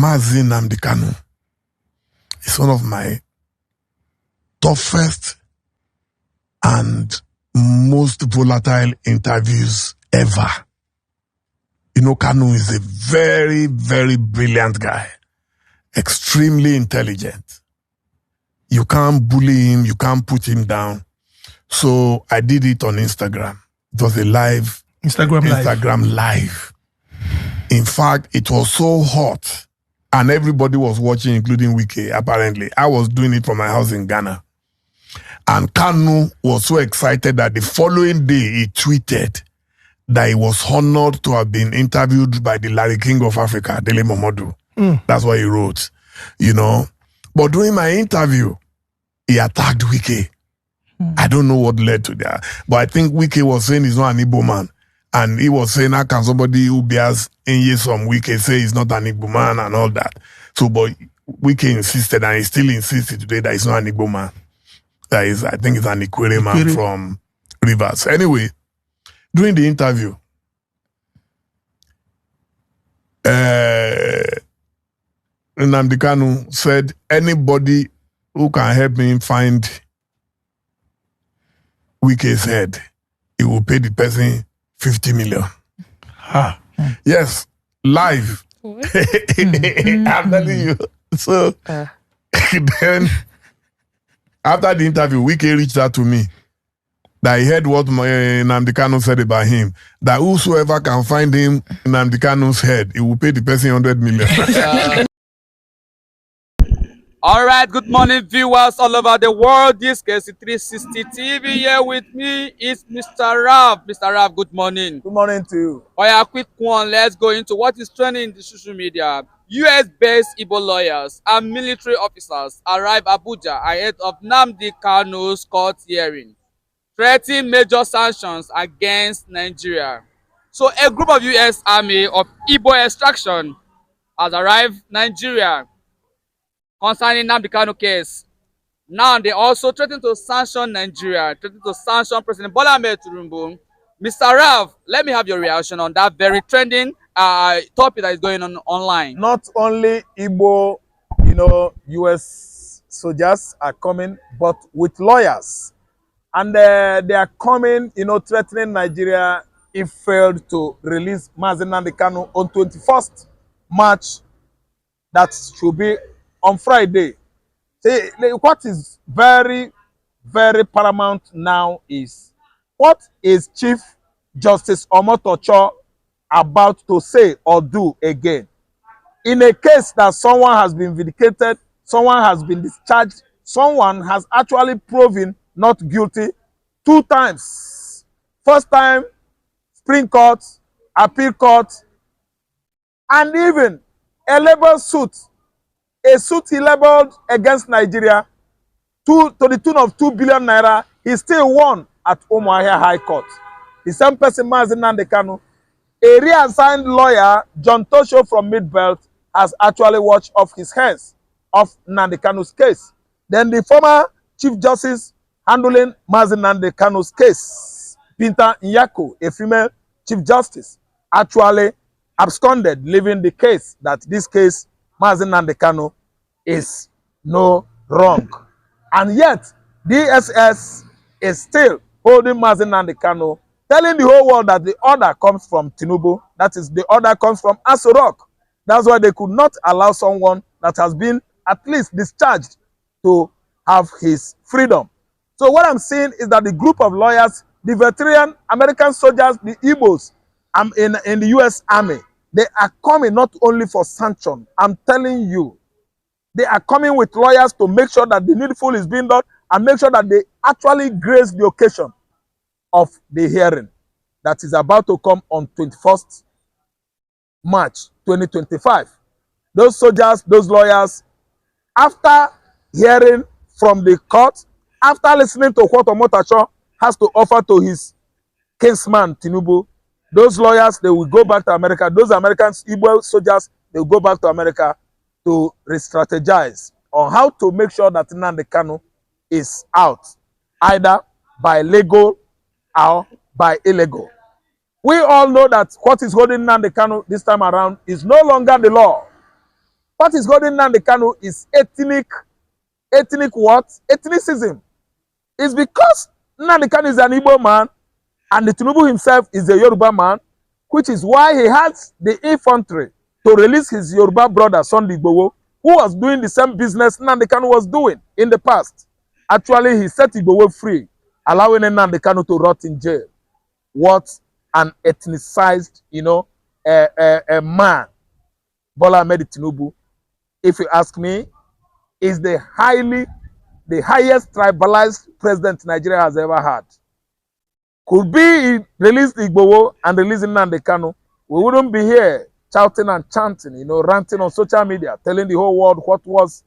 Mazi Nnamdi Kanu is one of my toughest and most volatile interviews ever. You know, Kanu is a very, very brilliant guy, extremely intelligent. You can't bully him, you can't put him down. So I did it on Instagram. It was a live Instagram live. In fact, it was so hot and everybody was watching, including Wike, apparently. I was doing it from my house in Ghana. And Kanu was so excited that the following day he tweeted that he was honored to have been interviewed by the Larry King of Africa, Dele Momodu. That's what he wrote, you know. But during my interview, he attacked Wike. I don't know what led to that. But I think Wike was saying he's not an Igbo man. And he was saying, how can somebody who bears Enye from Wike say he's not an Igbo man and all that? So, but Wike insisted, and he still insists today that he's not an Igbo man. That is, I think it's an Ikwere man from Rivers. Anyway, during the interview, Nnamdi Kanu said, anybody who can help me find Wike's head, he will pay the person 50 million. Yes, live. I'm telling you. So then, after the interview, Wike reached out to me that he heard what Nnamdi Kanu said about him, that whosoever can find him Nnamdi Kanu's head, he will pay the person 100 million. All right, good morning, viewers all over the world. This is 360 TV. Here with me is Mr. Rav. Mr. Rav, good morning. Good morning to you. Oh yeah, quick one. Let's go into what is trending in the social media. US-based Igbo lawyers and military officers arrive Abuja ahead of Nnamdi Kanu's court hearing, threatening major sanctions against Nigeria. So a group of US Army of Igbo extraction has arrived Nigeria concerning Nnamdi Kanu case. Now they also threaten to sanction Nigeria, threaten to sanction President Bola Ahmed Tinubu. Mr. Rav, let me have your reaction on that very trending topic that is going on online. Not only Igbo, US soldiers are coming, but with lawyers. And they are coming, threatening Nigeria if failed to release Mazi Nnamdi Kanu on 21st March. That should be on Friday. See, what is very, very paramount now is what is Chief Justice Omotocho about to say or do again? In a case that someone has been vindicated, someone has been discharged, someone has actually proven not guilty 2 times. First time, Supreme Court, Appeal Court, and even a labor suit. A suit he labeled against Nigeria to the tune of 2 billion naira. He still won at Umuahia High Court. The same person, Mazi Nnamdi Kanu, a reassigned lawyer, John Tosho from Midbelt, has actually washed off his hands of Nnamdi Kanu's case. Then the former Chief Justice handling Mazi Nnamdi Kanu's case, Binta Nyako, a female Chief Justice, actually absconded, leaving the case that this case Mazi Nnamdi Kanu is no wrong. And yet, DSS is still holding Mazi Nnamdi Kanu, telling the whole world that the order comes from Tinubu, that is, the order comes from Aso Rock. That's why they could not allow someone that has been at least discharged to have his freedom. So what I'm saying is that the group of lawyers, the veteran American soldiers, the Igbos in the US Army, they are coming not only for sanction. I'm telling you, they are coming with lawyers to make sure that the needful is being done and make sure that they actually grace the occasion of the hearing that is about to come on 21st March 2025. Those soldiers, those lawyers, after hearing from the court, after listening to what Omotacho has to offer to his kinsman Tinubu, those lawyers, they will go back to America. Those Americans, Igbo soldiers, they will go back to America to re-strategize on how to make sure that Nnamdi Kanu is out, either by legal or by illegal. We all know that what is holding Nnamdi Kanu this time around is no longer the law. What is holding Nnamdi Kanu is ethnic what? Ethnicism. It's because Nnamdi Kanu is an Igbo man and the Tinubu himself is a Yoruba man, which is why he has the infantry to release his Yoruba brother, Sunday Igboho, who was doing the same business Nnamdi Kanu was doing in the past. Actually, he set Igboho free, allowing Nnamdi Kanu to rot in jail. What an ethnicized, a man, Bola Ahmed Tinubu, if you ask me, is the highest tribalized president Nigeria has ever had. Could be he released Igboho and releasing Nnamdi Kanu, we wouldn't be here shouting and chanting, ranting on social media, telling the whole world what was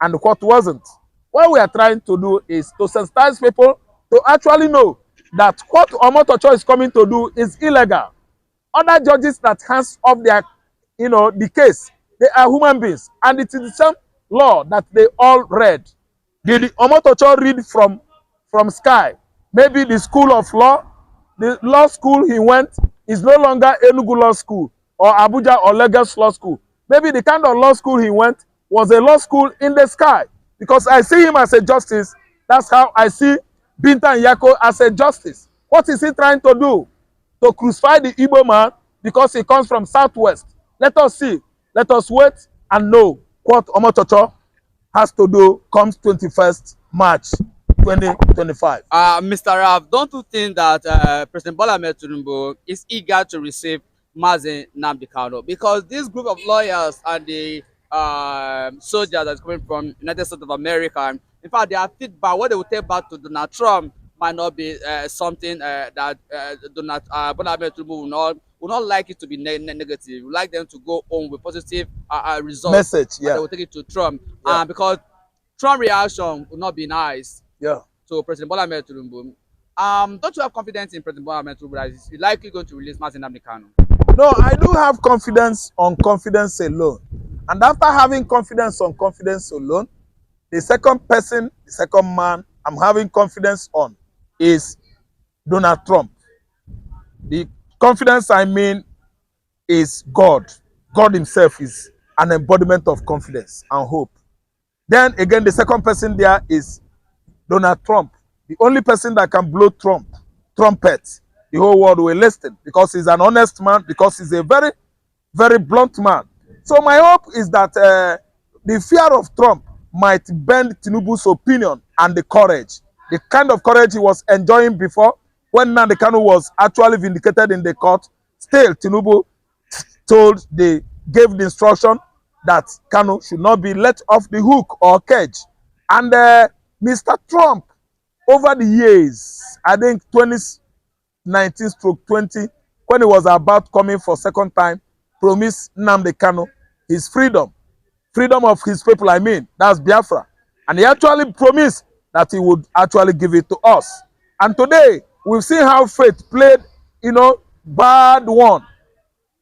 and what wasn't. What we are trying to do is to sensitize people to actually know that what Omotocho is coming to do is illegal. Other judges that hands off their, the case, they are human beings, and it is the same law that they all read. Did Omotocho read from sky? Maybe the school of law, the law school he went is no longer Enugu Law School or Abuja or Lagos Law School. Maybe the kind of law school he went was a law school in the sky. Because I see him as a justice. That's how I see Binta Nyako as a justice. What is he trying to do? To crucify the Igbo man because he comes from Southwest. Let us see. Let us wait and know what Omotocho has to do comes 21st March 2025. Mr. Raf, don't you think that President Bola Ahmed Tinubu is eager to receive Mazi Nnamdi Kanu? Because this group of lawyers and the soldiers that's coming from United States of America, in fact, their feedback, what they will take back to Donald Trump might not be something that Bola Ahmed Tinubu will not like it to be negative. We would like them to go on with positive results. Message, yeah. They will take it to Trump. Yeah. Because Trump reaction will not be nice. Yeah. So President Bola Ahmed Tinubu, don't you have confidence in President Bola Ahmed Tinubu that he's likely going to release Mazi Nnamdi Kanu? No, I do have confidence on confidence alone. And after having confidence on confidence alone, the second person, the second man I'm having confidence on is Donald Trump. The confidence I mean is God. God himself is an embodiment of confidence and hope. Then again, the second person there is Donald Trump. The only person that can blow trumpet, the whole world will listen because he's an honest man, because he's a very, very blunt man. So my hope is that the fear of Trump might bend Tinubu's opinion and the courage. The kind of courage he was enjoying before when Nnamdi Kanu was actually vindicated in the court. Still, Tinubu gave the instruction that Kanu should not be let off the hook or cage. And Mr. Trump, over the years, I think 2019-20, when he was about coming for second time, promised Nnamdi Kanu his freedom of his people, I mean, that's Biafra. And he actually promised that he would actually give it to us. And today, we've seen how fate played, bad one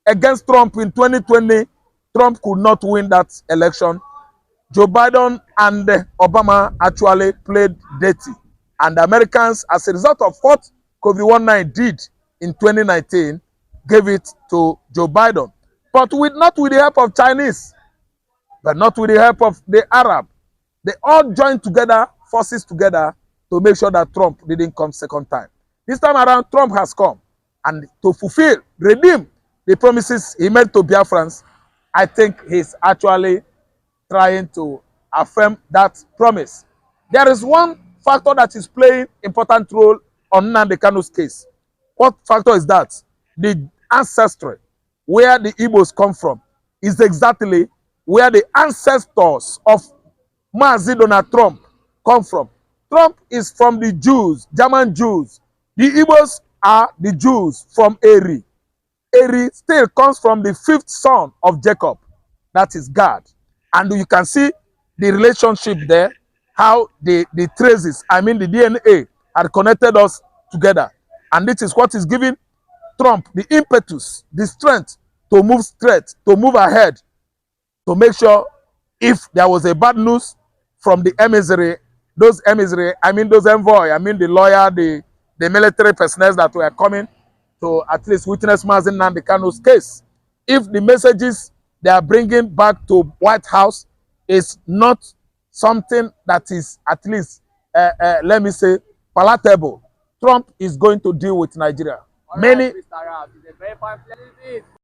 against Trump in 2020. Trump could not win that election. Joe Biden and Obama actually played dirty. And the Americans, as a result of what COVID-19 did in 2019, gave it to Joe Biden. But not with the help of Chinese, but not with the help of the Arab. They all joined together, forces together, to make sure that Trump didn't come second time. This time around, Trump has come. And to redeem the promises he made to Biafrans, I think he's actually trying to affirm that promise. There is one factor that is playing important role on Nnamdi Kanu's case. What factor is that? The ancestry, where the Igbos come from, is exactly where the ancestors of Mazi Donald Trump come from. Trump is from the Jews, German Jews. The Igbos are the Jews from Eri. Eri still comes from the fifth son of Jacob, that is God. And you can see the relationship there, how the traces, I mean the DNA, are connected us together. And this is what is giving Trump the impetus, the strength to move straight, to move ahead, to make sure if there was a bad news from the emissary, those envoy, I mean the lawyer, the military personnel that were coming to at least witness Mazi Nnamdi Kanu's case. If the messages they are bringing back to White House is not something that is at least, let me say, palatable. Trump is going to deal with Nigeria. All Many right, Mr. Ralph, it's a very fine place.